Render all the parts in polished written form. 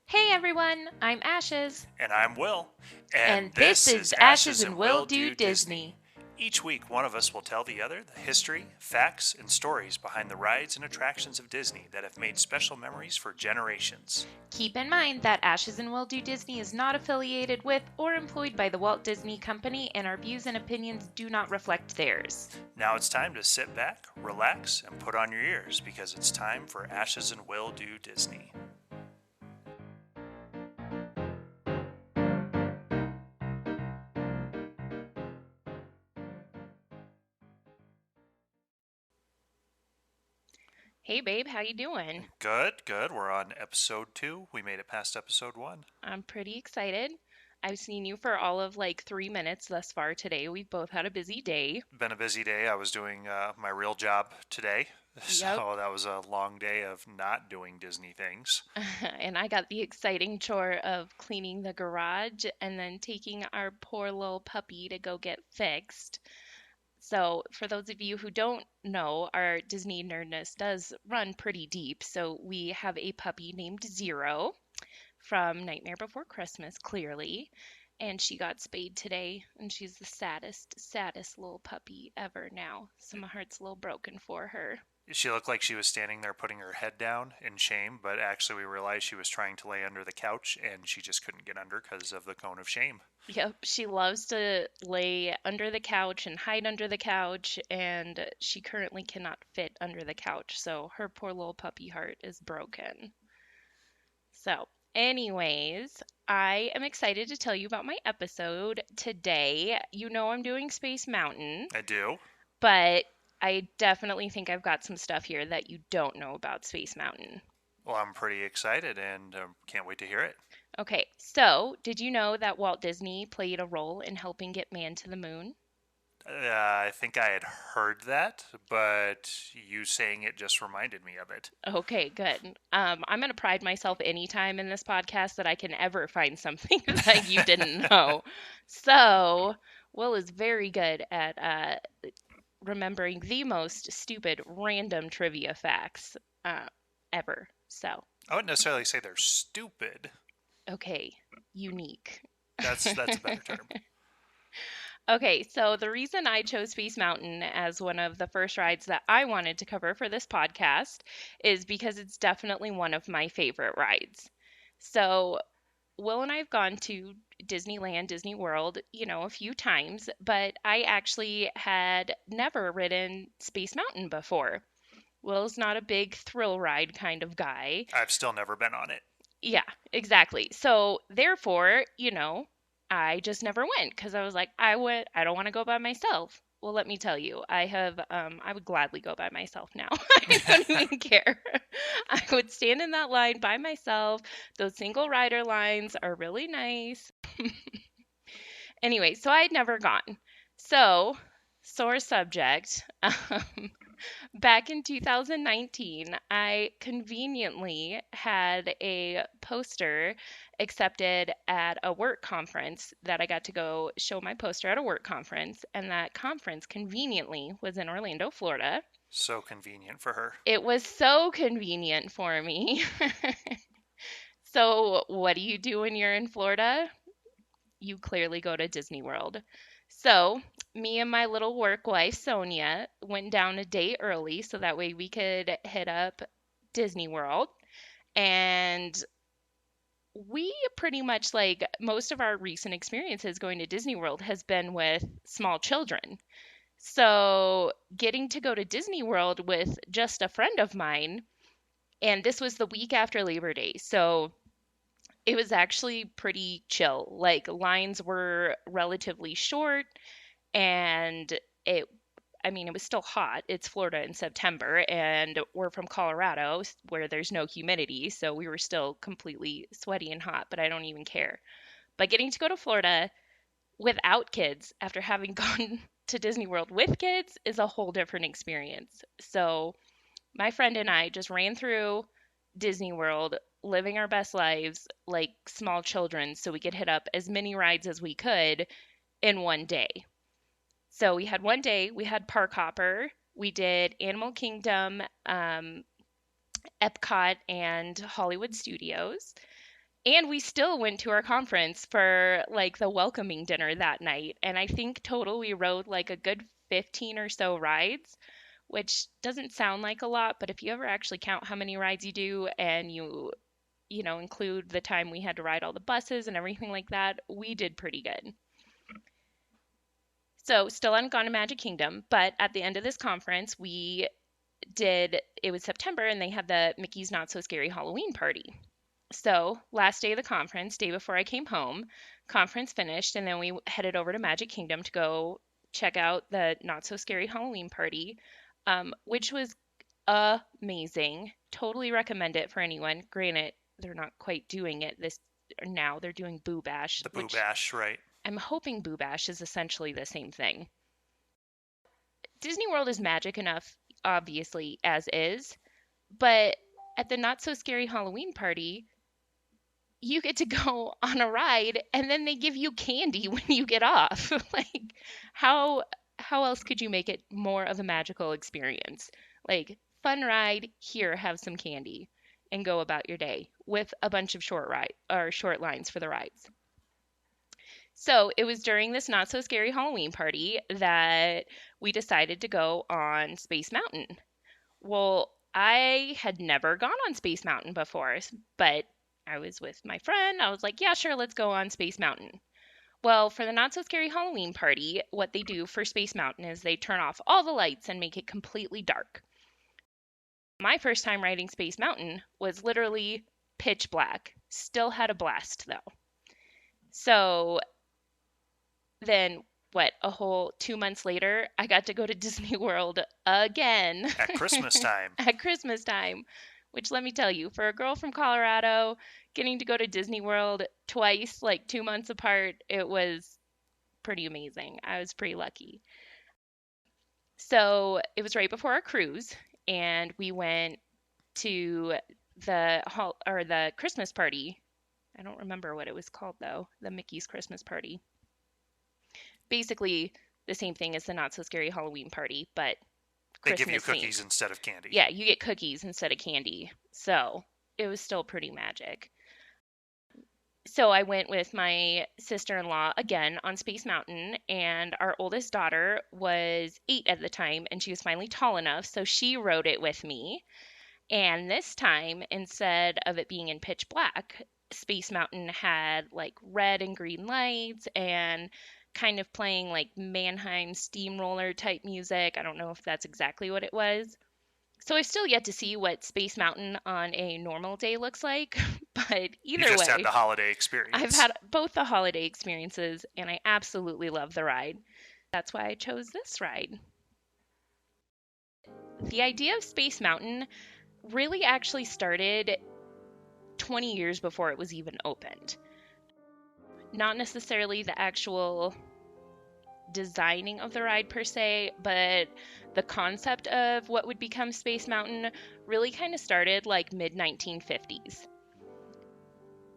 Hey everyone, I'm Ashes, And I'm Will. And and this this is is Ashes Ashes and and Will Will Do Do Disney. Disney. Each week, one of us will tell the other the history, facts, and stories behind the rides and attractions of Disney that have made special memories for generations. Keep in mind that Ashes and Will Do Disney is not affiliated with or employed by the Walt Disney Company, and our views and opinions do not reflect theirs. Now it's time to sit back, relax, and put on your ears because it's time for Ashes and Will Do Disney. Hey babe, how you doing? Good, good. We're on episode 2. We made it past episode 1. I'm pretty excited. I've seen you for all of like 3 minutes thus far today. We've both had a busy day. Been a busy day. I was doing my real job today, Yep. so that was a long day of not doing Disney things. And I got the exciting chore of cleaning the garage and then taking our poor little puppy to go get fixed. So, for those of you who don't know, our Disney nerdness does run pretty deep. So, we have a puppy named Zero from Nightmare Before Christmas, clearly. And she got spayed today, and she's the saddest little puppy ever now. So, my heart's a little broken for her. She looked like she was standing there putting her head down in shame, but actually we realized she was trying to lay under the couch and she just couldn't get under because of the cone of shame. Yep, she loves to lay under the couch and hide under the couch, and she currently cannot fit under the couch. So, her poor little puppy heart is broken. So, anyways, I am excited to tell you about my episode today. You know I'm doing Space Mountain, I do. but I definitely think I've got some stuff here that you don't know about Space Mountain. Well, I'm pretty excited and can't wait to hear it. Okay, so did you know that Walt Disney played a role in helping get man to the moon? I think I had heard that, but you saying it just reminded me of it. Okay, good. I'm going to pride myself anytime in this podcast that I can ever find something that you didn't know. So, Will is very good at remembering the most stupid, random trivia facts ever. So, I wouldn't necessarily say they're stupid. okay, unique. That's a better term. Okay, so the reason I chose Space Mountain as one of the first rides that I wanted to cover for this podcast is because it's definitely one of my favorite rides. So, Will and I have gone to Disneyland, Disney World, a few times, but I actually had never ridden Space Mountain before. Will's not a big thrill ride kind of guy. I've still never been on it. Yeah, exactly. So therefore, I just never went because I was like, I don't want to go by myself. Well, let me tell you, I would gladly go by myself now. I don't even care. I would stand in that line by myself. Those single rider lines are really nice. Anyway, so I had never gone. So, sore subject. Back in 2019, I conveniently had a poster accepted at a work conference that I got to go show my poster at a work conference, and that conference conveniently was in Orlando, Florida. So convenient for her. It was so convenient for me. So, what do you do when you're in Florida? You clearly go to Disney World. So, me and my little work wife, Sonia, went down a day early so that way we could hit up Disney World. And we pretty much like most of our recent experiences going to Disney World has been with small children. So, getting to go to Disney World with just a friend of mine, and this was the week after Labor Day. So, it was actually pretty chill. Like lines were relatively short and it was still hot. It's Florida in September and we're from Colorado where there's no humidity, so we were still completely sweaty and hot, but I don't even care. But getting to go to Florida without kids after having gone to Disney World with kids is a whole different experience. So my friend and I just ran through Disney World, living our best lives like small children so we could hit up as many rides as we could in one day. So we had one day, we had Park Hopper, we did Animal Kingdom, Epcot, and Hollywood Studios. And we still went to our conference for like the welcoming dinner that night. And I think total we rode like a good 15 or so rides, which doesn't sound like a lot, but if you ever actually count how many rides you do and you include the time we had to ride all the buses and everything like that, we did pretty good. So, still hadn't gone to Magic Kingdom, but at the end of this conference, it was September and they had the Mickey's Not So Scary Halloween party. So, last day of the conference, day before I came home, conference finished, and then we headed over to Magic Kingdom to go check out the Not So Scary Halloween party, which was amazing. Totally recommend it for anyone. Granted, they're not quite doing it this now. They're doing Boo Bash, The Boo which Bash, right? I'm hoping Boo Bash is essentially the same thing. Disney World is magic enough, obviously, as is, but at the Not So Scary Halloween party, you get to go on a ride and then they give you candy when you get off. Like how how else could you make it more of a magical experience? Like fun ride, here have some candy and go about your day with a bunch of short lines for the rides. So, it was during this not so scary Halloween party that we decided to go on Space Mountain. Well, I had never gone on Space Mountain before, but I was with my friend. I was like, yeah, sure, let's go on Space Mountain. Well, for the Not So Scary Halloween party, what they do for Space Mountain is they turn off all the lights and make it completely dark. My first time riding Space Mountain was literally pitch black. Still had a blast though. So then what, a whole 2 months later, I got to go to Disney World again At Christmas time. at Christmas time, which let me tell you, for a girl from Colorado, getting to go to Disney World twice, like 2 months apart, it was pretty amazing. I was pretty lucky. So it was right before our cruise, and we went to the Christmas party. I don't remember what it was called though, the Mickey's Christmas party. Basically the same thing as the Not So Scary Halloween party, but They give you Christmas cookies themed. instead of candy. Yeah, you get cookies instead of candy. So it was still pretty magic. So I went with my sister-in-law again on Space Mountain, and our oldest daughter was 8 at the time, and she was finally tall enough, so she rode it with me. And this time, instead of it being in pitch black, Space Mountain had like red and green lights and kind of playing like Mannheim steamroller type music. I don't know if that's exactly what it was. So I've still yet to see what Space Mountain on a normal day looks like, but You either just had way, the holiday I've experience. had both the holiday experiences and I absolutely love the ride. That's why I chose this ride. The idea of Space Mountain really actually started 20 years before it was even opened. Not necessarily the actual designing of the ride per se, but the concept of what would become Space Mountain really kind of started like mid 1950s.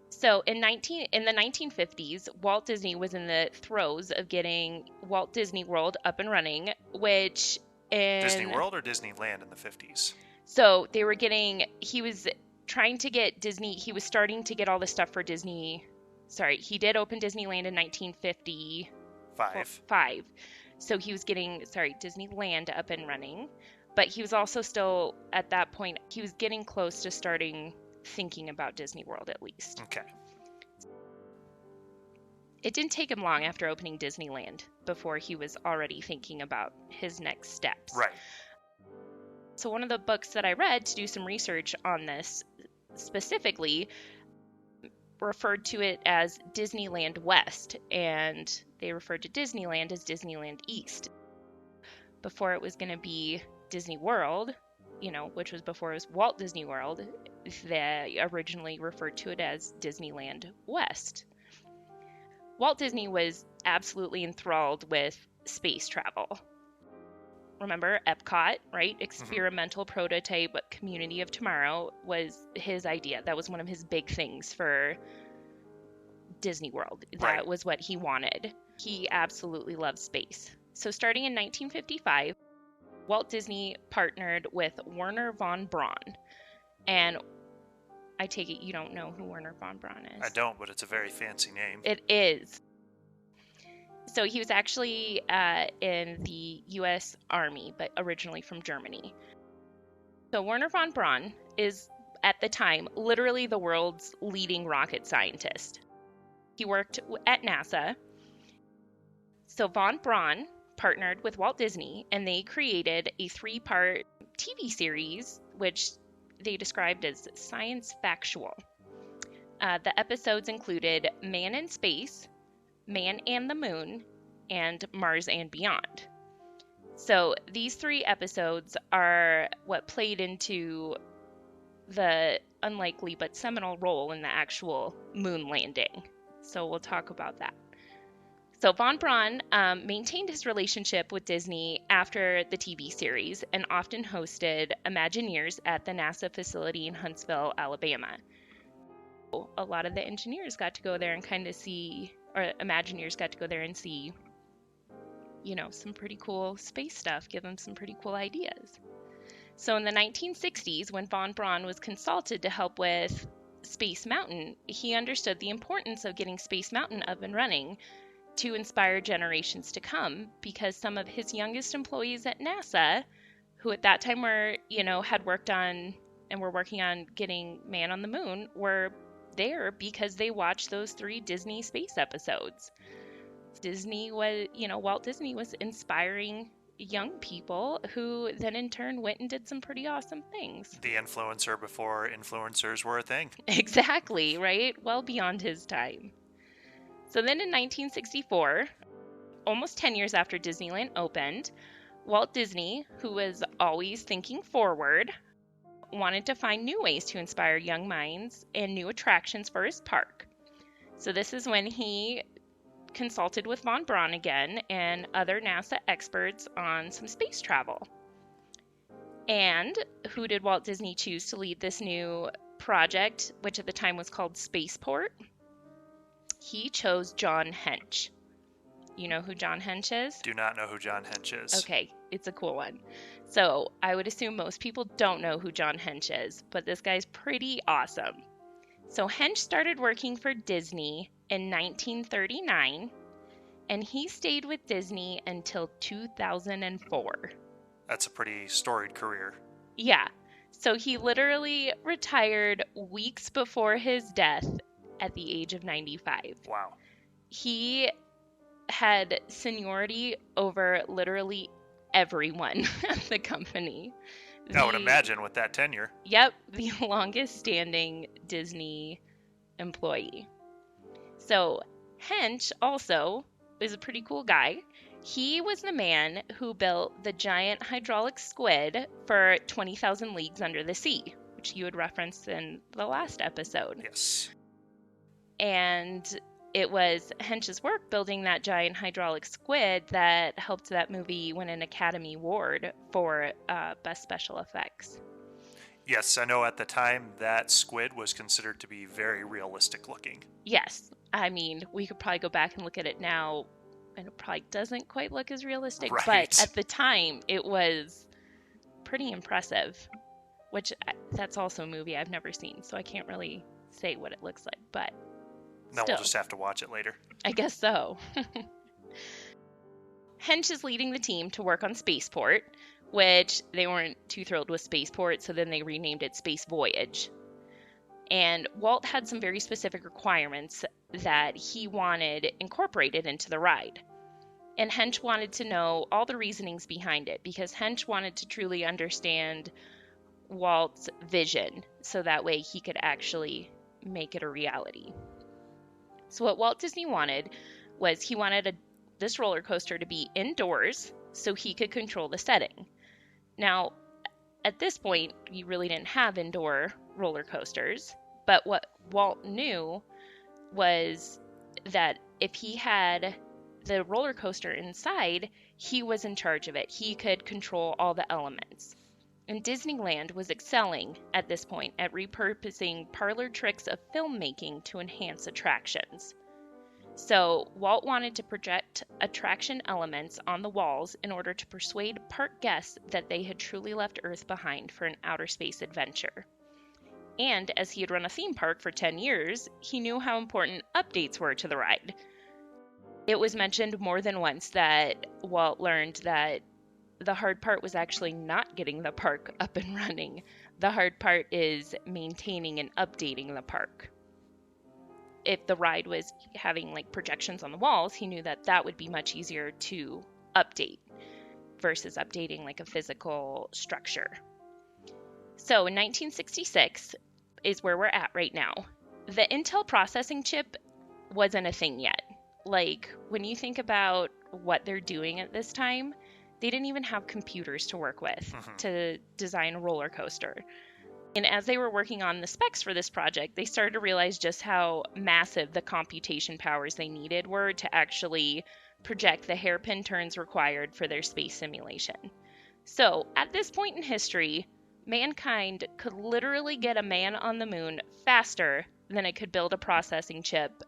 So in the 1950s, Walt Disney was in the throes of getting Walt Disney World up and running, which Disney in World or Disneyland in the 50s? so they were getting he was trying to get Disney, he was starting to get all the stuff for Disney. Sorry, he did open Disneyland in 1955. 5. So he was getting, sorry, Disneyland up and running, but he was also still at that point, he was getting close to starting thinking about Disney World at least. Okay. It didn't take him long after opening Disneyland before he was already thinking about his next steps. Right. So one of the books that I read to do some research on this specifically referred to it as Disneyland West, and they referred to Disneyland as Disneyland East. Before it was going to be Disney World, which was before it was Walt Disney World, they originally referred to it as Disneyland West. Walt Disney was absolutely enthralled with space travel. Remember Epcot, right? Experimental prototype community of tomorrow was his idea. That was one of his big things for Disney World. That was what he wanted. He absolutely loved space. So starting in 1955, Walt Disney partnered with Werner von Braun. And I take it you don't know who Werner von Braun is. I don't, but it's a very fancy name. It is. So he was actually in the U.S. Army, but originally from Germany. So Werner von Braun is, at the time, literally the world's leading rocket scientist. He worked at NASA. So von Braun partnered with Walt Disney, and they created a 3-part TV series, which they described as science factual. The episodes included Man in Space, Man and the Moon, and Mars and Beyond. So these 3 episodes are what played into the unlikely but seminal role in the actual moon landing. So we'll talk about that. So von Braun maintained his relationship with Disney after the TV series and often hosted Imagineers at the NASA facility in Huntsville, Alabama. A lot of the engineers got to go there and kind of see, or Imagineers got to go there and see, some pretty cool space stuff, give them some pretty cool ideas. So in the 1960s, when von Braun was consulted to help with Space Mountain, he understood the importance of getting Space Mountain up and running to inspire generations to come, because some of his youngest employees at NASA, who at that time were, had worked on and were working on getting man on the moon, were there because they watched those 3 Disney space episodes. Walt Disney was inspiring young people who then in turn went and did some pretty awesome things. The influencer before influencers were a thing. Exactly, right? Well beyond his time. So then in 1964, almost 10 years after Disneyland opened, Walt Disney, who was always thinking forward, wanted to find new ways to inspire young minds and new attractions for his park. So this is when he consulted with von Braun again and other NASA experts on some space travel. And who did Walt Disney choose to lead this new project, which at the time was called Spaceport? He chose John Hench. You know who John Hench is? Do not know who John Hench is. Okay, it's a cool one. So I would assume most people don't know who John Hench is, but this guy's pretty awesome. So Hench started working for Disney in 1939, and he stayed with Disney until 2004. That's a pretty storied career. Yeah. So he literally retired weeks before his death at the age of 95. Wow. He had seniority over literally everyone at the company. I would imagine with that tenure. Yep, the longest standing Disney employee. So Hench also is a pretty cool guy. He was the man who built the giant hydraulic squid for 20,000 Leagues Under the Sea, which you had referenced in the last episode. Yes. And it was Hench's work building that giant hydraulic squid that helped that movie win an Academy Award for Best Special Effects. Yes, I know at the time that squid was considered to be very realistic looking. Yes. I mean, we could probably go back and look at it now, and it probably doesn't quite look as realistic. Right. But at the time, it was pretty impressive, which that's also a movie I've never seen, so I can't really say what it looks like, but No, still, we'll just have to watch it later. I guess so. Hench is leading the team to work on Spaceport, which they weren't too thrilled with Spaceport, so then they renamed it Space Voyage. And Walt had some very specific requirements that he wanted incorporated into the ride. And Hench wanted to know all the reasonings behind it, because Hench wanted to truly understand Walt's vision, so that way he could actually make it a reality. So what Walt Disney wanted was he wanted this roller coaster to be indoors so he could control the setting. Now, at this point, you really didn't have indoor roller coasters, but what Walt knew was that if he had the roller coaster inside, he was in charge of it. He could control all the elements. And Disneyland was excelling at this point at repurposing parlor tricks of filmmaking to enhance attractions. So Walt wanted to project attraction elements on the walls in order to persuade park guests that they had truly left Earth behind for an outer space adventure. And as he had run a theme park for 10 years, he knew how important updates were to the ride. It was mentioned more than once that Walt learned that the hard part was actually not getting the park up and running. The hard part is maintaining and updating the park. If the ride was having like projections on the walls, he knew that that would be much easier to update versus updating like a physical structure. So in 1966 is where we're at right now. The Intel processing chip wasn't a thing yet. Like, when you think about what they're doing at this time, they didn't even have computers to work with to design a roller coaster. And as they were working on the specs for this project, they started to realize just how massive the computation powers they needed were to actually project the hairpin turns required for their space simulation. So, at this point in history, mankind could literally get a man on the moon faster than it could build a processing chip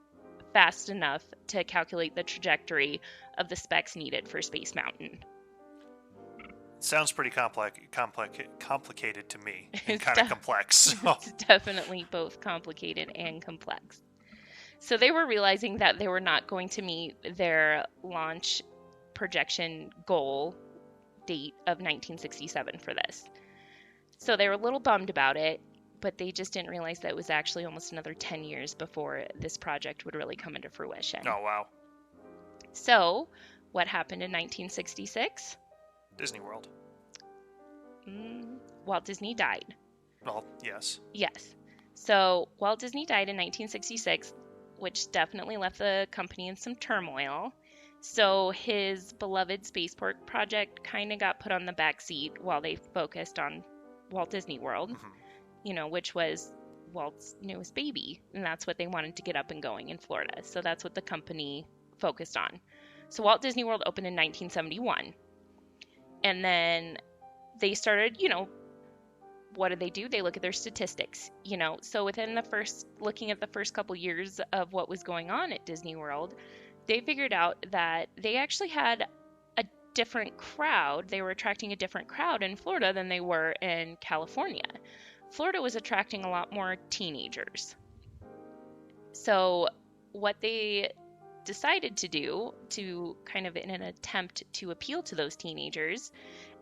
fast enough to calculate the trajectory of the specs needed for Space Mountain. Sounds pretty complicated to me, and kind of complex. So. It's definitely both complicated and complex. So they were realizing that they were not going to meet their launch projection goal date of 1967 for this. So they were a little bummed about it, but they just didn't realize that it was actually almost another 10 years before this project would really come into fruition. Oh, wow. So, what happened in 1966? Disney World. Walt Disney died. Well, yes. Yes. So, Walt Disney died in 1966, which definitely left the company in some turmoil. So, his beloved spaceport project kind of got put on the back seat while they focused on Walt Disney World. Which was Walt's newest baby, and that's what they wanted to get up and going in Florida. So that's what the company focused on. So Walt Disney World opened in 1971. And then they started, what did they do? They look at their statistics, So within looking at the first couple years of what was going on at Disney World, they figured out that they actually had a different crowd. They were attracting a different crowd in Florida than they were in California. Florida was attracting a lot more teenagers. So what they decided to do, to kind of in an attempt to appeal to those teenagers,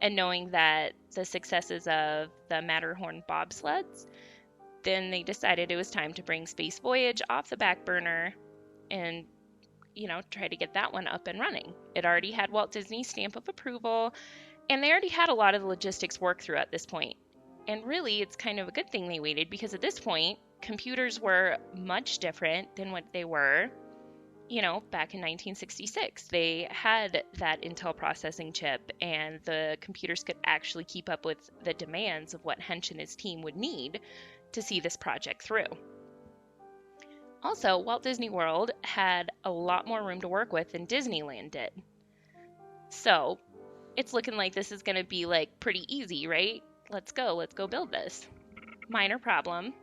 and knowing that the successes of the Matterhorn bobsleds, then they decided it was time to bring Space Voyage off the back burner and, try to get that one up and running. It already had Walt Disney's stamp of approval, and they already had a lot of the logistics worked through at this point. And really, it's kind of a good thing they waited, because at this point, computers were much different than what they were, back in 1966. They had that Intel processing chip, and the computers could actually keep up with the demands of what Hench and his team would need to see this project through. Also, Walt Disney World had a lot more room to work with than Disneyland did. So, it's looking like this is going to be pretty easy, right? Let's go build this. Minor problem.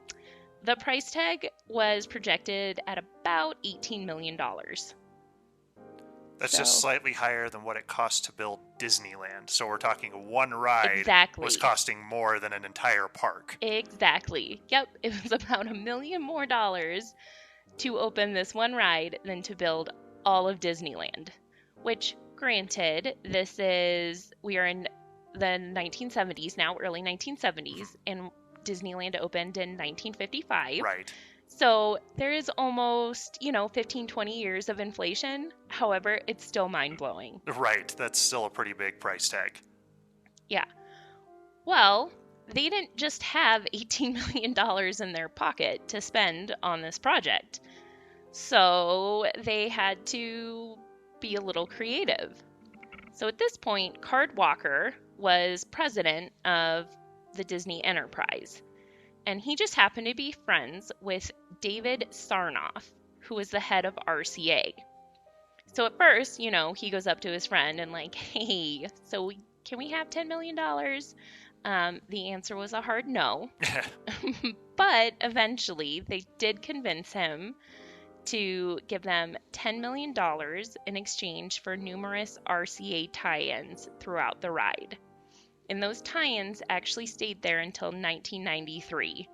The price tag was projected at about $18 million. That's just slightly higher than what it cost to build Disneyland. So we're talking one ride was costing more than an entire park. Exactly. Yep, it was about $1 million more to open this one ride than to build all of Disneyland. Which, granted, we are in the 1970s now, early 1970s, and Disneyland opened in 1955. Right. So there is almost, 15, 20 years of inflation. However, it's still mind-blowing. Right. That's still a pretty big price tag. Yeah. Well, they didn't just have $18 million in their pocket to spend on this project. So they had to be a little creative. So at this point, Card Walker was president of the Disney Enterprise, and he just happened to be friends with David Sarnoff, who was the head of RCA. So at first, he goes up to his friend and hey, so can we have $10 million? The answer was a hard no. But eventually, they did convince him to give them $10 million in exchange for numerous RCA tie-ins throughout the ride. And those tie-ins actually stayed there until 1993.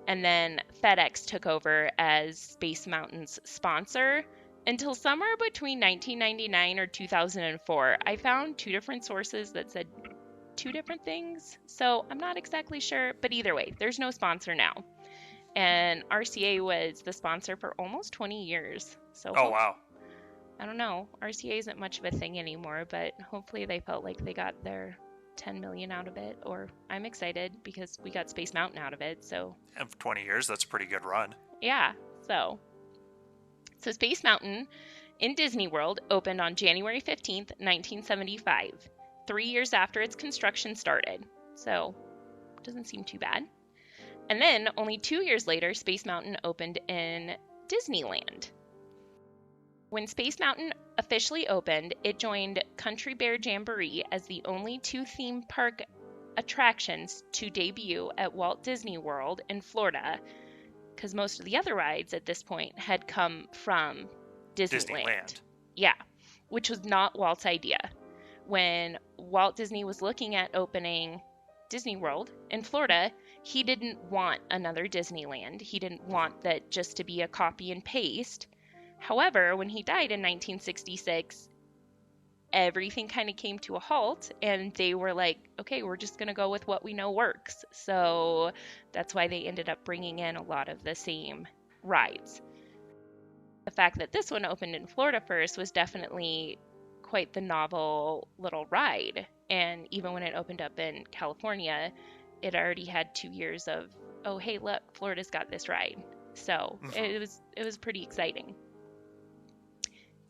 And then FedEx took over as Space Mountain's sponsor until somewhere between 1999 or 2004. I found two different sources that said two different things, so I'm not exactly sure, but either way, there's no sponsor now. And RCA was the sponsor for almost 20 years. So Oh, wow. I don't know. RCA isn't much of a thing anymore, but hopefully they felt like they got their 10 million out of it. Or I'm excited because we got Space Mountain out of it. So And for 20 years, that's a pretty good run. yeah. So Space Mountain in Disney World opened on January 15th, 1975, 3 years after its construction started. So it doesn't seem too bad. And then only 2 years later, Space Mountain opened in Disneyland. When Space Mountain officially opened, it joined Country Bear Jamboree as the only two theme park attractions to debut at Walt Disney World in Florida, because most of the other rides at this point had come from Disneyland. Yeah, which was not Walt's idea. When Walt Disney was looking at opening Disney World in Florida, he didn't want another Disneyland. He didn't want that just to be a copy and paste. However, when he died in 1966, everything kind of came to a halt, and they were like, okay, we're just going to go with what we know works. So that's why they ended up bringing in a lot of the same rides. The fact that this one opened in Florida first was definitely quite the novel little ride. And even when it opened up in California, it already had 2 years of, oh, hey, look, Florida's got this ride. So it was pretty exciting.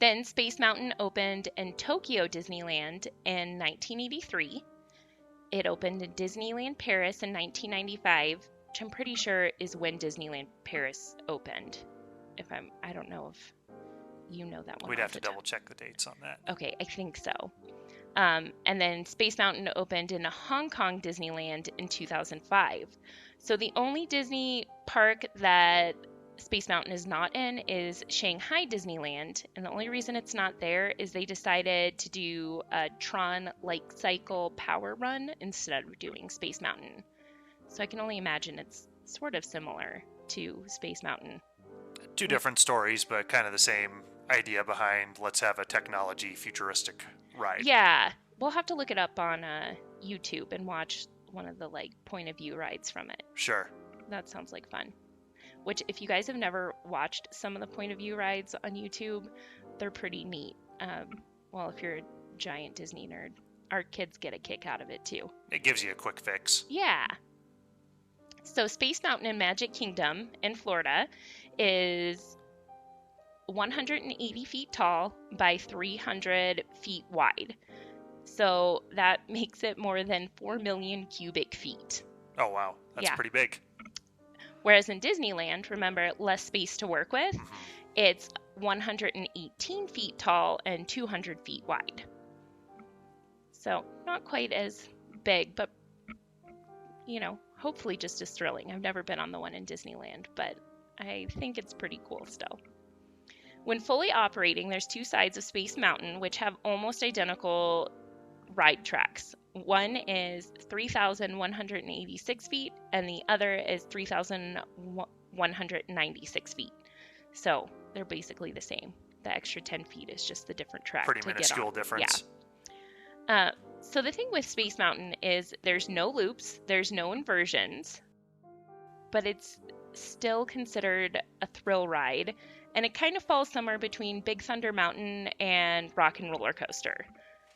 Then Space Mountain opened in Tokyo Disneyland in 1983. It opened in Disneyland Paris in 1995, which I'm pretty sure is when Disneyland Paris opened. I don't know if you know that one. We'd have to double check the dates on that. Okay, I think so. And then Space Mountain opened in Hong Kong Disneyland in 2005. So the only Disney park that Space Mountain is not in is Shanghai Disneyland, and the only reason it's not there is they decided to do a Tron Light Cycle power run instead of doing Space Mountain. So I can only imagine it's sort of similar to Space Mountain. Two different stories, but kind of the same idea behind let's have a technology futuristic ride. Yeah, we'll have to look it up on YouTube and watch one of the point of view rides from it. Sure. That sounds like fun. Which, if you guys have never watched some of the point of view rides on YouTube, they're pretty neat. Well, if you're a giant Disney nerd, our kids get a kick out of it too. It gives you a quick fix. Yeah. So Space Mountain in Magic Kingdom in Florida is 180 feet tall by 300 feet wide. So that makes it more than 4 million cubic feet. Oh, wow. That's pretty big. Whereas in Disneyland, remember, less space to work with, it's 118 feet tall and 200 feet wide. So not quite as big, but, hopefully just as thrilling. I've never been on the one in Disneyland, but I think it's pretty cool still. When fully operating, there's two sides of Space Mountain, which have almost identical ride tracks. One is 3,186 feet, and the other is 3,196 feet. So they're basically the same. The extra 10 feet is just the different track. Pretty minuscule difference. Yeah. So the thing with Space Mountain is there's no loops, there's no inversions, but it's still considered a thrill ride, and it kind of falls somewhere between Big Thunder Mountain and Rock and Roller Coaster.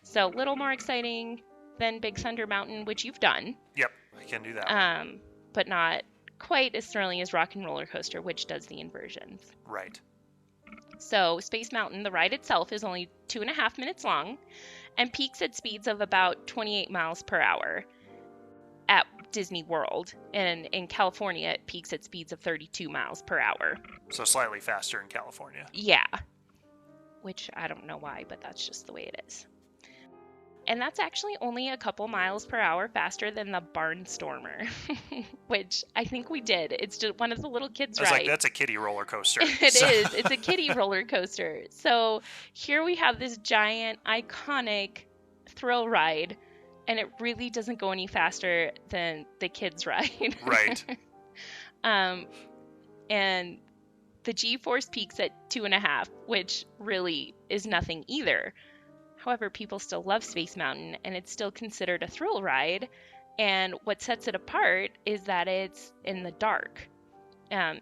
So a little more exciting than Big Thunder Mountain, which you've done. Yep, I can do that. But not quite as thrilling as Rock and Roller Coaster, which does the inversions. Right. So Space Mountain, the ride itself, is only 2.5 minutes long and peaks at speeds of about 28 miles per hour at Disney World. And in California, it peaks at speeds of 32 miles per hour. So slightly faster in California. Yeah. Which I don't know why, but that's just the way it is. And that's actually only a couple miles per hour faster than the Barnstormer, which I think we did. It's just one of the little kids' rides. Like, that's a kiddie roller coaster. It is. It's a kiddie roller coaster. So here we have this giant, iconic thrill ride, and it really doesn't go any faster than the kids' ride. Right. Um, and the G-force peaks at 2.5, which really is nothing either. However, people still love Space Mountain, and it's still considered a thrill ride. And what sets it apart is that it's in the dark.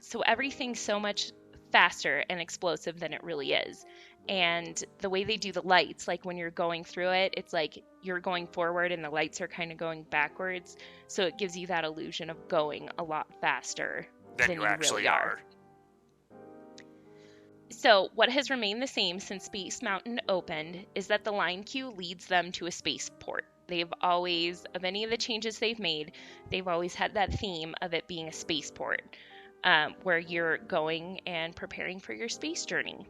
So everything's so much faster and explosive than it really is. And the way they do the lights, like when you're going through it, it's like you're going forward and the lights are kind of going backwards. So it gives you that illusion of going a lot faster Then than you you actually really are. So, what has remained the same since Space Mountain opened is that the line queue leads them to a spaceport. They've always, of any of the changes they've made, they've always had that theme of it being a spaceport, where you're going and preparing for your space journey.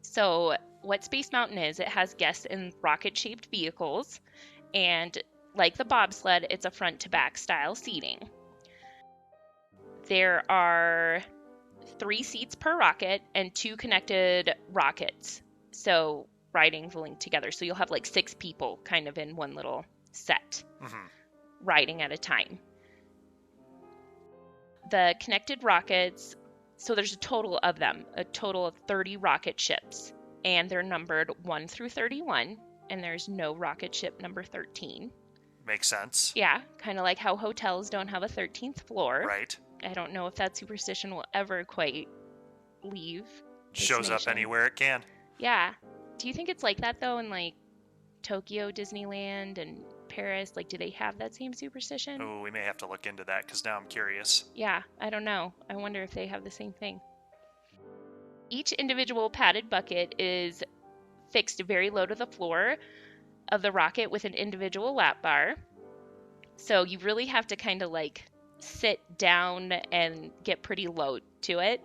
So, what Space Mountain is, it has guests in rocket shaped vehicles, and like the bobsled, it's a front to back style seating. There are 3 seats per rocket and 2 connected rockets. So riding the link together. So you'll have like 6 people kind of in one little set riding at a time. The connected rockets, so there's a total of them, a total of 30 rocket ships, and they're numbered 1 through 31, and there's no rocket ship number 13. Makes sense. Yeah, kind of like how hotels don't have a 13th floor. Right. I don't know if that superstition will ever quite leave. Shows up anywhere it can. Yeah. Do you think it's like that though in like Tokyo Disneyland and Paris? Like, do they have that same superstition? Oh, we may have to look into that because now I'm curious. Yeah, I don't know. I wonder if they have the same thing. Each individual padded bucket is fixed very low to the floor of the rocket with an individual lap bar. So you really have to kind of like sit down and get pretty low to it.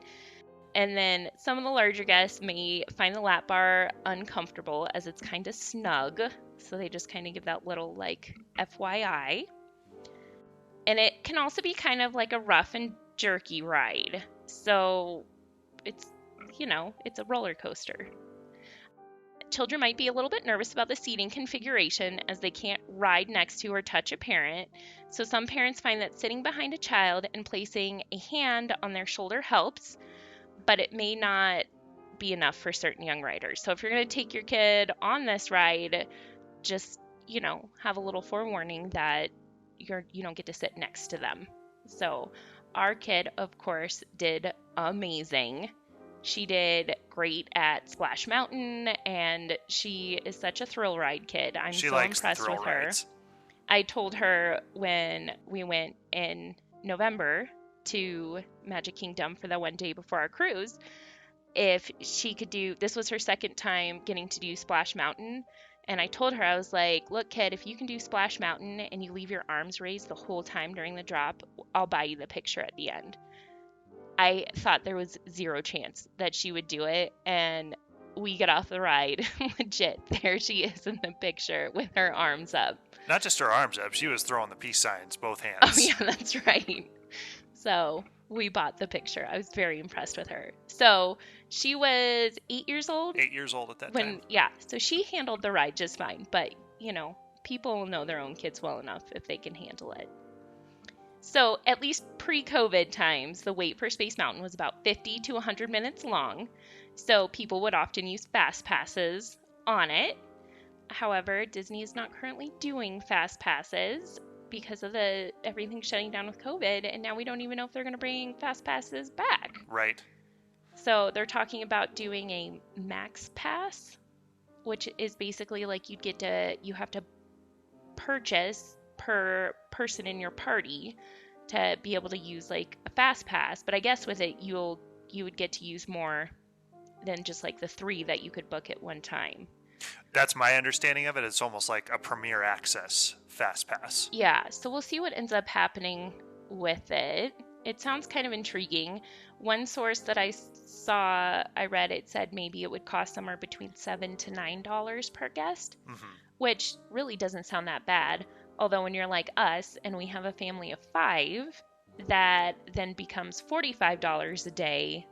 And then some of the larger guests may find the lap bar uncomfortable as it's kind of snug. So they just kind of give that little like FYI. And it can also be kind of like a rough and jerky ride. So it's, it's a roller coaster. Children might be a little bit nervous about the seating configuration as they can't ride next to or touch a parent. So some parents find that sitting behind a child and placing a hand on their shoulder helps, but it may not be enough for certain young riders. So if you're going to take your kid on this ride, just, have a little forewarning that you don't get to sit next to them. So our kid, of course, did amazing. She did great at Splash Mountain, and she is such a thrill ride kid. I'm so impressed with her. Rides. I told her when we went in November to Magic Kingdom for the one day before our cruise, if she could do, this was her second time getting to do Splash Mountain, and I told her, I was like, look kid, if you can do Splash Mountain and you leave your arms raised the whole time during the drop, I'll buy you the picture at the end. I thought there was zero chance that she would do it, and we get off the ride, legit, there she is in the picture with her arms up. Not just her arms up, she was throwing the peace signs, both hands. Oh yeah, that's right. So we bought the picture. I was very impressed with her. So she was 8 years old. 8 years old at that time. Yeah, so she handled the ride just fine, but, people know their own kids well enough if they can handle it. So at least pre-COVID times, the wait for Space Mountain was about 50 to 100 minutes long. So people would often use fast passes on it. However, Disney is not currently doing fast passes because of everything shutting down with COVID, and now we don't even know if they're going to bring fast passes back. Right. So they're talking about doing a max pass, which is basically like you have to purchase per person in your party to be able to use like a fast pass. But I guess with it, you would get to use more than just like the 3 that you could book at one time. That's my understanding of it. It's almost like a premier access fast pass. Yeah, so we'll see what ends up happening with it. It sounds kind of intriguing. One source that I read, it said maybe it would cost somewhere between $7 to $9 per guest, which really doesn't sound that bad. Although when you're like us and we have a family of 5, that then becomes $45 a day,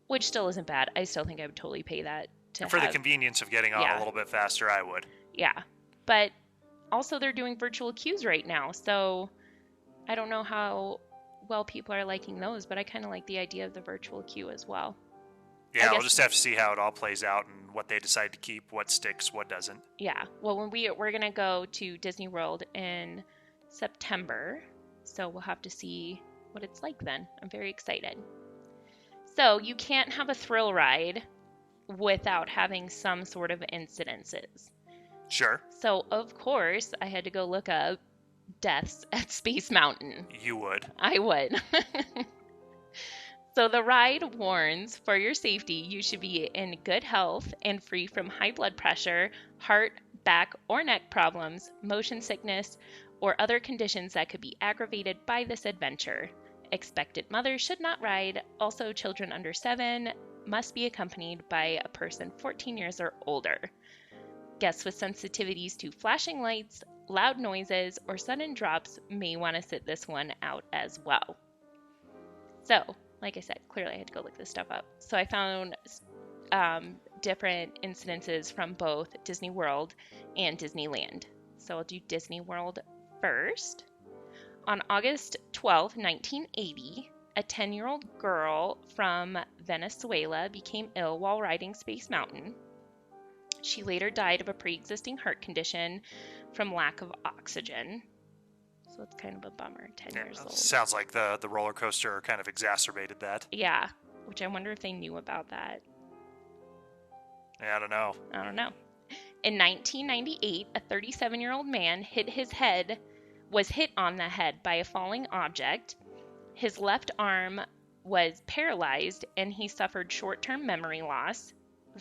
which still isn't bad. I still think I would totally pay that. For the convenience of getting on a little bit faster, I would. Yeah. But also they're doing virtual queues right now, so I don't know well people are liking those, but I kind of like the idea of the virtual queue as well. I Yeah, we'll guess, just have to see how it all plays out and what they decide to keep, what sticks, what doesn't. yeah. Well, when we're gonna go to Disney World in September, so we'll have to see what it's like then. I'm very excited. So you can't have a thrill ride without having some sort of incidences. Sure. So of course I had to go look up deaths at Space Mountain. You would. I would. So the ride warns for your safety, you should be in good health and free from high blood pressure, heart, back, or neck problems, motion sickness, or other conditions that could be aggravated by this adventure. Expectant mothers should not ride. Also, children under 7 must be accompanied by a person 14 years or older. Guests with sensitivities to flashing lights, loud noises, or sudden drops may want to sit this one out as well. So, like I said, clearly I had to go look this stuff up. So I found different incidences from both Disney World and Disneyland. So I'll do Disney World first. On August 12, 1980, a 10-year-old girl from Venezuela became ill while riding Space Mountain. She later died of a pre-existing heart condition from lack of oxygen. So it's kind of a bummer, 10 years old. Sounds like the roller coaster kind of exacerbated that. Yeah, which I wonder if they knew about that. Yeah, I don't know. In 1998, a 37-year-old man was hit on the head by a falling object. His left arm was paralyzed and he suffered short-term memory loss,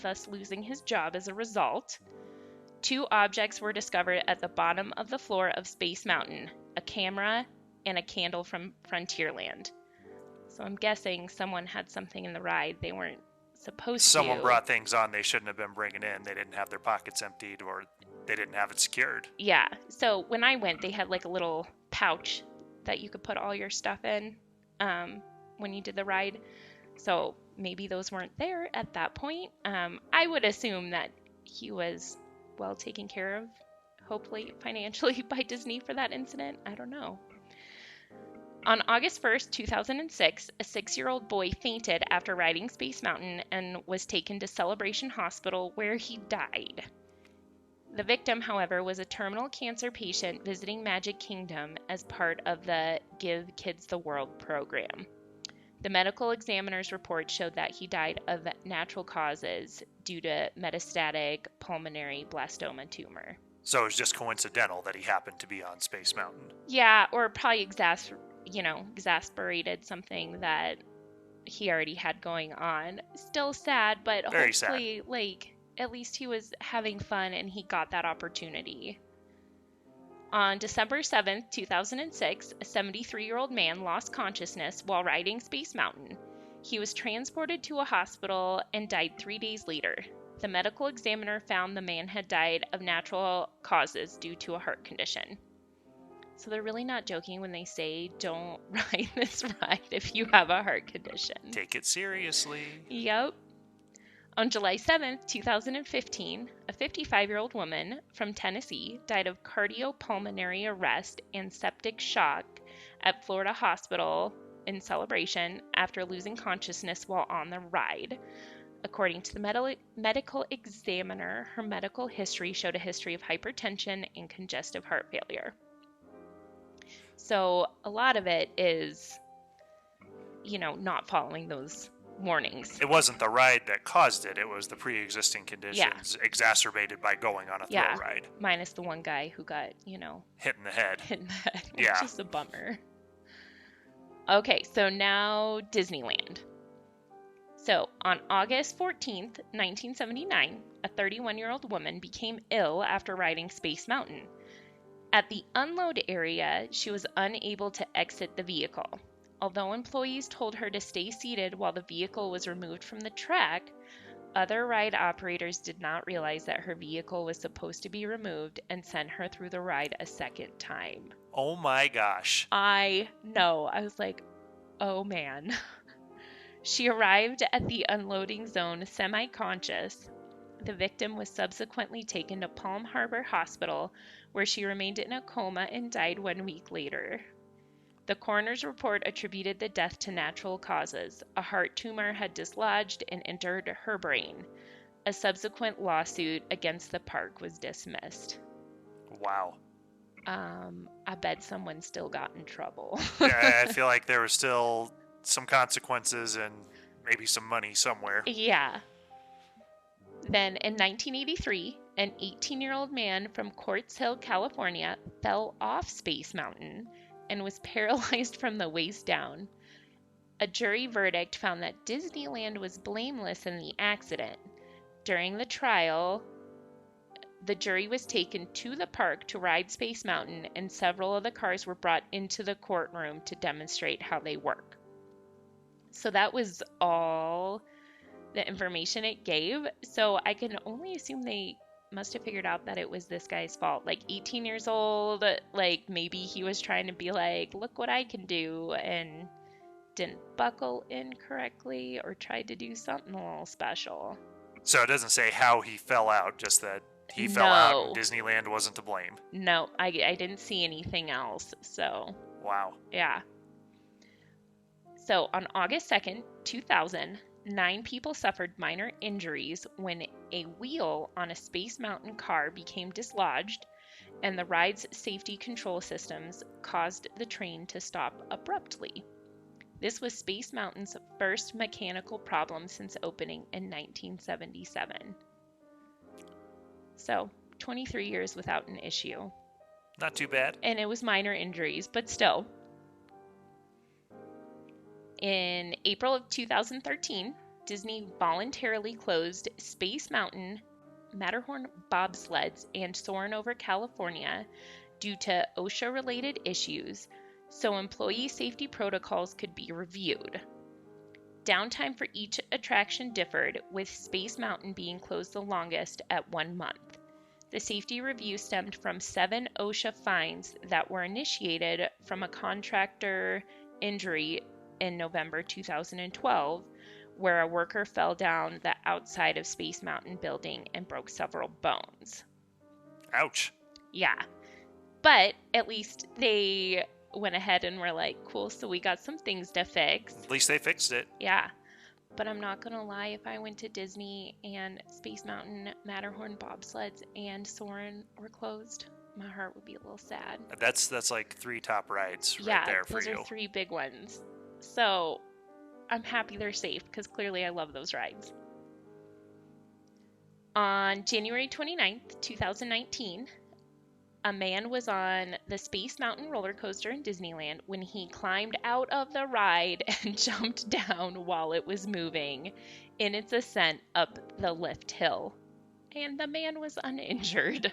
thus losing his job as a result. 2 objects were discovered at the bottom of the floor of Space Mountain, a camera and a candle from Frontierland. So I'm guessing someone had something in the ride they weren't supposed to. Someone brought things on they shouldn't have been bringing in. They didn't have their pockets emptied or they didn't have it secured. Yeah. So when I went, they had like a little pouch that you could put all your stuff in when you did the ride. So maybe those weren't there at that point. I would assume that he was well taken care of, hopefully financially, by Disney for that incident. I don't know. On August 1st, 2006, a 6-year-old boy fainted after riding Space Mountain and was taken to Celebration Hospital where he died. The victim, however, was a terminal cancer patient visiting Magic Kingdom as part of the Give Kids the World program. The medical examiner's report showed that he died of natural causes due to metastatic pulmonary blastoma tumor. So it was just coincidental that he happened to be on Space Mountain. Yeah, or probably exasperated something that he already had going on. Still sad, but Very hopefully, sad. like, at least he was having fun and he got that opportunity. On December 7th, 2006, a 73-year-old man lost consciousness while riding Space Mountain. He was transported to a hospital and died 3 days later. The medical examiner found the man had died of natural causes due to a heart condition. So they're really not joking when they say don't ride this ride if you have a heart condition. Take it seriously. Yep. On July 7th, 2015, a 55-year-old woman from Tennessee died of cardiopulmonary arrest and septic shock at Florida Hospital in Celebration after losing consciousness while on the ride. According to the medical examiner, her medical history showed a history of hypertension and congestive heart failure. So a lot of it is, not following those warnings. It wasn't the ride that caused it. It was the pre-existing conditions exacerbated by going on a thrill ride. Minus the one guy who got, hit in the head. Which is a bummer. Okay, so now Disneyland. So on August 14th, 1979, a 31-year-old woman became ill after riding Space Mountain. At the unload area, she was unable to exit the vehicle. Although employees told her to stay seated while the vehicle was removed from the track, other ride operators did not realize that her vehicle was supposed to be removed and sent her through the ride a second time. Oh my gosh. I know. I was like, oh man. She arrived at the unloading zone semi-conscious. The victim was subsequently taken to Palm Harbor Hospital, where she remained in a coma and died 1 week later. The coroner's report attributed the death to natural causes. A heart tumor had dislodged and entered her brain. A subsequent lawsuit against the park was dismissed. Wow. I bet someone still got in trouble. Yeah, I feel like there was still some consequences and maybe some money somewhere. Yeah. Then in 1983, an 18-year-old man from Quartz Hill, California, fell off Space Mountain and was paralyzed from the waist down. A jury verdict found that Disneyland was blameless in the accident. During the trial, the jury was taken to the park to ride Space Mountain, and several of the cars were brought into the courtroom to demonstrate how they work. So that was all the information it gave. So I can only assume they must have figured out that it was this guy's fault. Like 18 years old, like maybe he was trying to be like, look what I can do, and didn't buckle in correctly or tried to do something a little special. So it doesn't say how he fell out, just that he fell out and Disneyland wasn't to blame. No, I didn't see anything else. So, wow. Yeah. So on August 2nd, 2000, 9 people suffered minor injuries when a wheel on a Space Mountain car became dislodged, and the ride's safety control systems caused the train to stop abruptly. This was Space Mountain's first mechanical problem since opening in 1977. So, 23 years without an issue. Not too bad. And it was minor injuries, but still. In April of 2013, Disney voluntarily closed Space Mountain, Matterhorn bobsleds, and Soarin' over California due to OSHA-related issues, so employee safety protocols could be reviewed. Downtime for each attraction differed, with Space Mountain being closed the longest at 1 month. The safety review stemmed from 7 OSHA fines that were initiated from a contractor injury in November 2012, where a worker fell down the outside of Space Mountain building and broke several bones. Ouch. Yeah. But at least they went ahead and were like, cool, so we got some things to fix. At least they fixed it. Yeah. But I'm not going to lie, if I went to Disney and Space Mountain, Matterhorn bobsleds, and Soarin' were closed, my heart would be a little sad. That's like 3 top rides right there for you. Yeah, those are 3 big ones. So I'm happy they're safe because clearly I love those rides. On January 29th, 2019, a man was on the Space Mountain roller coaster in Disneyland when he climbed out of the ride and jumped down while it was moving in its ascent up the lift hill. And the man was uninjured.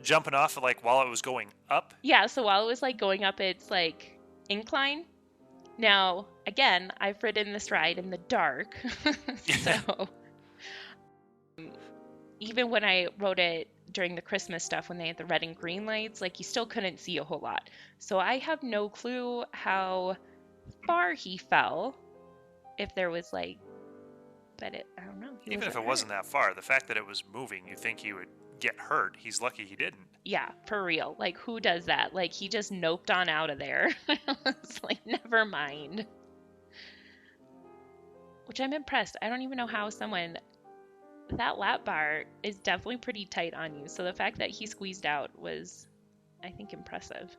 Jumping off like while it was going up? Yeah, so while it was like going up its like incline. Now, again, I've ridden this ride in the dark. So even when I rode it during the Christmas stuff, when they had the red and green lights, like you still couldn't see a whole lot. So I have no clue how far he fell, if there was like, but I don't know. Even if it wasn't that far, the fact that it was moving, you think he would get hurt. He's lucky he didn't. Yeah, for real. Like, who does that? Like, he just noped on out of there. It's like, never mind. Which I'm impressed. I don't even know how someone... That lap bar is definitely pretty tight on you. So the fact that he squeezed out was, I think, impressive.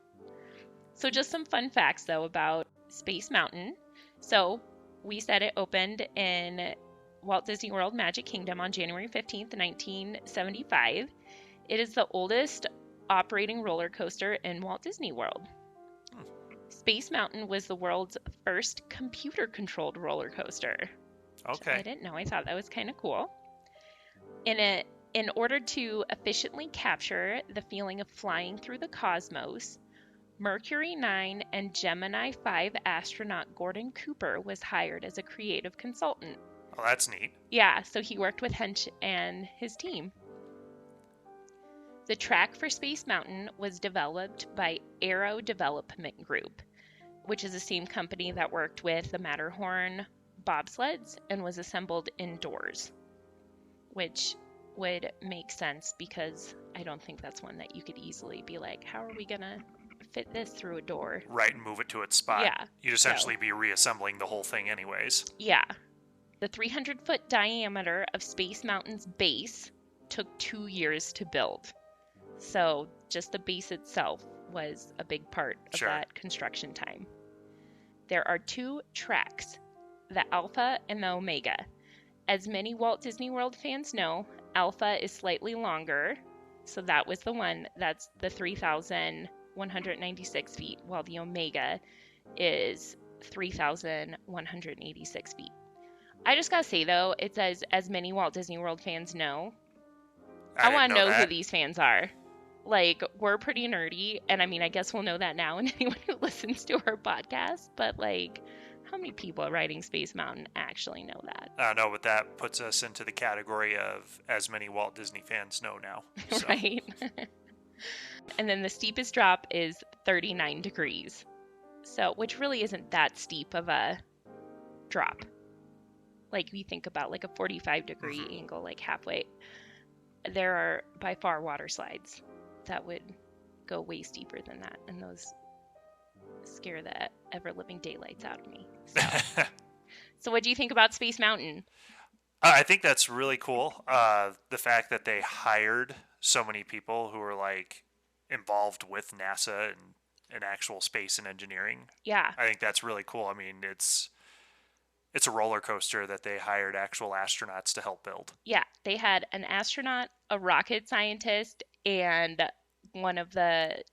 So just some fun facts, though, about Space Mountain. So we said it opened in Walt Disney World Magic Kingdom on January 15th, 1975. It is the oldest operating roller coaster in Walt Disney World. Space Mountain was the world's first computer-controlled roller coaster. Okay. I didn't know. I thought that was kind of cool. In order to efficiently capture the feeling of flying through the cosmos, Mercury 9 and Gemini 5 astronaut Gordon Cooper was hired as a creative consultant. Oh, that's neat. Yeah, so he worked with Hench and his team. The track for Space Mountain was developed by Aero Development Group, which is the same company that worked with the Matterhorn bobsleds and was assembled indoors, which would make sense because I don't think that's one that you could easily be like, how are we going to fit this through a door. Right, and move it to its spot. Yeah. You'd essentially be reassembling the whole thing anyways. Yeah. The 300-foot diameter of Space Mountain's base took 2 years to build. So just the base itself was a big part of that construction time. There are 2 tracks, the Alpha and the Omega. As many Walt Disney World fans know, Alpha is slightly longer, so that was the one that's the 3,196 feet, while the Omega is 3,186 feet. I just gotta say, though, it says, as many Walt Disney World fans know. I want to know who these fans are. Like, we're pretty nerdy, and I mean, I guess we'll know that now, and anyone who listens to our podcast, but, like, how many people riding Space Mountain actually know that? No, but that puts us into the category of as many Walt Disney fans know now. So. Right. And then the steepest drop is 39 degrees. So, which really isn't that steep of a drop. Like, we think about like a 45-degree angle, like halfway. There are by far water slides that would go way steeper than that, and those scare the ever-living daylights out of me. So what do you think about Space Mountain? I think that's really cool. The fact that they hired so many people who were like involved with NASA and actual space and engineering. Yeah. I think that's really cool. I mean, it's a roller coaster that they hired actual astronauts to help build. Yeah, they had an astronaut, a rocket scientist, and one of the,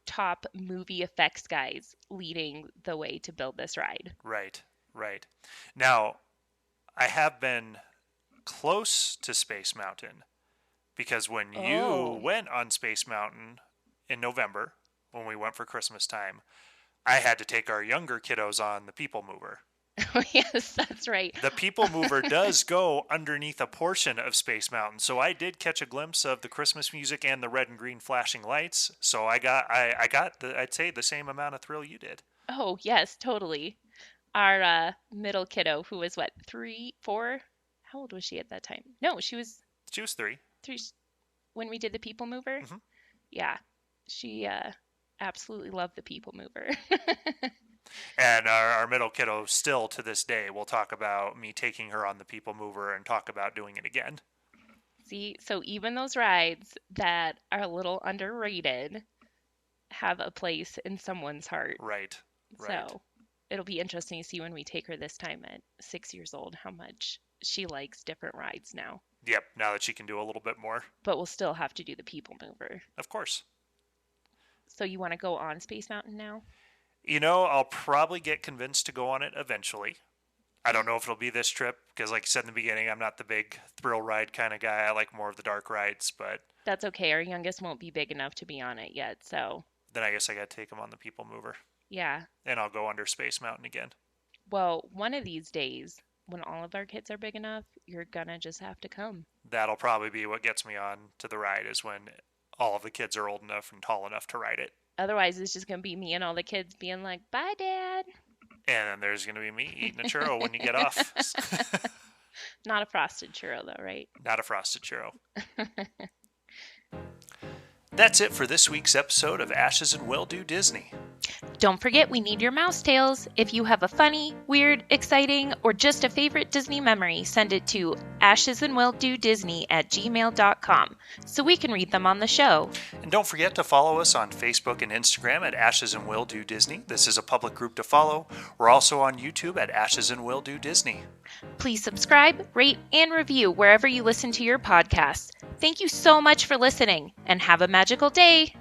top movie effects guys leading the way to build this ride. Right. Now, I have been close to Space Mountain because when you went on Space Mountain in November, when we went for Christmas time, I had to take our younger kiddos on the People Mover. Oh, yes, that's right. The People Mover does go underneath a portion of Space Mountain, so I did catch a glimpse of the Christmas music and the red and green flashing lights. So I got I'd say the same amount of thrill you did. Oh, yes, totally. Our middle kiddo, who was 3, 4? How old was she at that time? No, she was 3. 3 when we did the People Mover. Mm-hmm. Yeah, she absolutely loved the People Mover. And our middle kiddo still to this day will talk about me taking her on the People Mover and talk about doing it again. See, so even those rides that are a little underrated have a place in someone's heart. Right. So it'll be interesting to see when we take her this time at 6 years old how much she likes different rides now. Yep, now that she can do a little bit more. But we'll still have to do the People Mover. Of course. So you want to go on Space Mountain now? I'll probably get convinced to go on it eventually. I don't know if it'll be this trip, because like I said in the beginning, I'm not the big thrill ride kind of guy. I like more of the dark rides, but... That's okay. Our youngest won't be big enough to be on it yet, so... Then I guess I got to take him on the People Mover. Yeah. And I'll go under Space Mountain again. Well, one of these days, when all of our kids are big enough, you're gonna just have to come. That'll probably be what gets me on to the ride, is when all of the kids are old enough and tall enough to ride it. Otherwise, it's just going to be me and all the kids being like, bye, Dad. And then there's going to be me eating a churro when you get off. Not a frosted churro, though, right? Not a frosted churro. That's it for this week's episode of Ashes and Will Do Disney. Don't forget, we need your mouse tales. If you have a funny, weird, exciting, or just a favorite Disney memory, send it to ashesandwilldodisney@gmail.com so we can read them on the show. And don't forget to follow us on Facebook and Instagram at Ashes and Will Do Disney. This is a public group to follow. We're also on YouTube at Ashes and Will Do Disney. Please subscribe, rate, and review wherever you listen to your podcasts. Thank you so much for listening, and have a magical day.